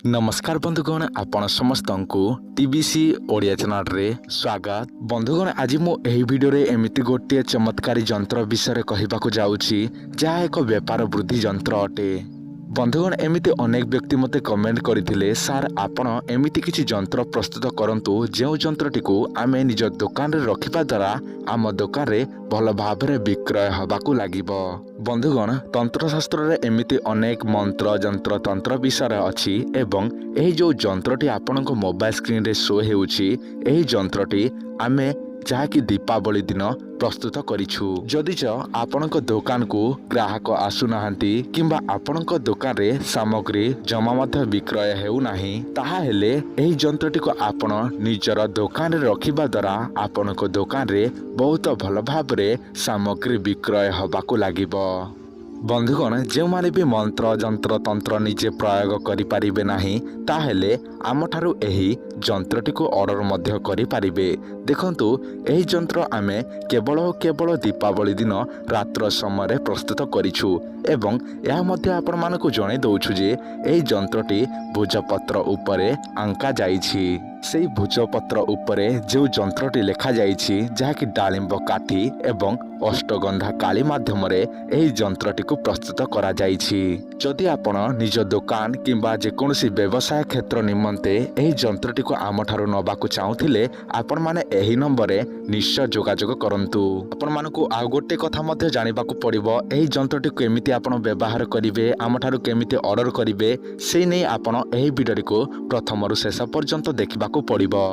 नमस्कार बंधुगण आपण समस्त को टीबीसी ओडिया चैनल रे स्वागत। बंधुगण आज मु एही वीडियो रे एमिति गोटे चमत्कारी यंत्र विषय कहबाकू जाउछि जहा एक व्यापार वृद्धि यंत्र अटे। बंधुगण एमिति अनेक व्यक्ति मते कमेंट करथिले सार आपण एमिति किछि यंत्र प्रस्तुत करंतु जेउ यंत्रटी को आमे निज दुकान रे रखिबा द्वारा आम दुकान रे भल भाबरे विक्रय हबाकू लागिबो। बंधुगण तंत्रशास्त्र रे एमिति अनेक मंत्र यंत्र तंत्र विषय अछि एवं एही जो यंत्रटी आपणको मोबाइल स्क्रीन रे शो हेउछि एही यंत्रटी आमे जहाँकि दीपावली दिन प्रस्तुत करिछु। जदि आपणको दुकान को ग्राहक आसुनाहांती किंबा आपणको दुकान रे सामग्री जमा मध्य विक्रय हेउ नाही ताहा हेले एही यंत्रटी को आपण निजर दुकान रे रखिबा द्वारा आपणको दुकान रे बहुत भल भाबरे सामग्री विक्रय हबाकू लागिबो। बंधुगण जो माने भी मंत्र यंत्र तंत्र निजे प्रयोग करि परिबे नाही ताहेले आमठारु एही यंत्रटी को ऑर्डर मध्य करि परिबे। देखंतु एही यंत्र आमे केवल दीपावली दिन रात्र समय प्रस्तुत करिछु एवं यह मध्य आपण मानको जणे दउछु जे एही यंत्रटी भुजपत्र उपरे आंका जाइछि। सेही भुजपत्र उपरे जो यंत्रटी लेखा जाइछि जहाँकि डालिंब काठी एवं अष्टगंधा काली माध्यम रे एही यंत्रटी को प्रस्तुत करा जाइछि। जदि आपण निज दुकान किंबा जेकोसी व्यवसाय क्षेत्र निमंते एही यंत्रटी को आमठारु नबाकू चाहुथिले आपण माने एही नंबर रे निश्चय जोगाजोग करंतु। आपण मानको आ गोटे कथा मध्य जानिबाकू पड़िबो एही यंत्रटी केमिति आपण व्यवहार करिवे आमठारु केमिति ऑर्डर करिवे से नै आपण एही वीडियो को प्रथमरु शेष पर्यंत देखिबाकू पड़िबो।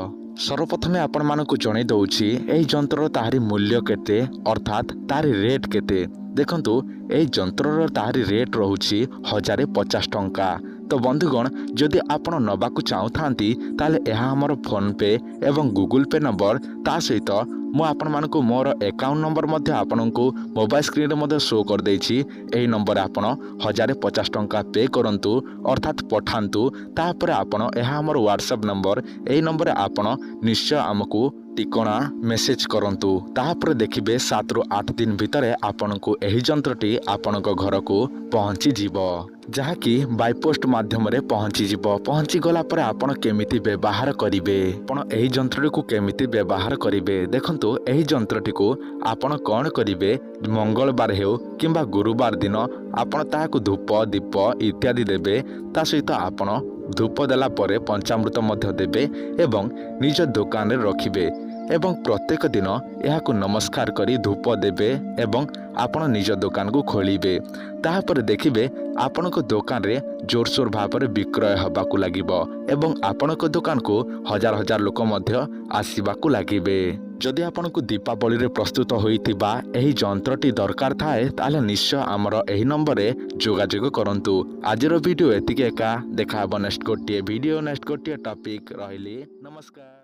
सर्वप्रथमे आपण मानको जणे दउछि एही यंत्र ताहारी मूल्य केते अर्थात तारी रेट केते। देखंतु एही यंत्र ताहारी रेट रहुछि 1050 टंका। तो बंधुगण जदि आपण नबाकू चाहुथांती ताले एहा हमर फोन पे एवं गूगल पे नंबर ता सहित मु आपण मानको मोर अकाउंट नंबर मध्य आपनको मोबाइल स्क्रीन रे मध्य शो कर देछि। एही नंबर आपण 1050 टंका पे करंतु अर्थात पठांतु तापर आपण एहा हमर व्हाट्सएप नंबर एही नंबर आपण निश्चय हमकु टिकणा मेसेज करंतु तापर देखिबे 7 रु 8 दिन भितरे आपनको एही यंत्रटी आपनको घर को पहुंची जीवो जहाँकि बाय पोस्ट माध्यम रे पहुंची जीवो। पहुंची गला पर आपण केमिति व्यवहार करिवे आपण एही यंत्रटी को केमिति व्यवहार करिवे देखंतु एही यंत्रटी को आपण कोन करिवे मंगलवार हेउ किंबा गुरुवार दिन आपण ताहाकु धूप दीप इत्यादि देबे ता सहित आपण धूप देला परे पंचामृत मध्य देबे एवं निज दुकान रे रखिबे एवं प्रत्येक दिन यहाकु नमस्कार करी धूप देबे एवं आपण निज दुकान को खोलिबे। ताहापर देखिबे आपनको दुकान रे जोरसोर भाव में विक्रय हबाकू लागिबो एवं आपनको दुकान को हजार हजार लोक मध्य आसीबाकू लागिबे। जदि आपनको दीपावली रे प्रस्तुत होइतिबा एही यंत्रटी दरकार थाए ताले निश्चय आमर एही नंबर रे जोगाजोग करंतु। आजर वीडियो एतिके एका देखा नेक्स्ट गोटे वीडियो नेक्स्ट गोटे टॉपिक रहिली। नमस्कार।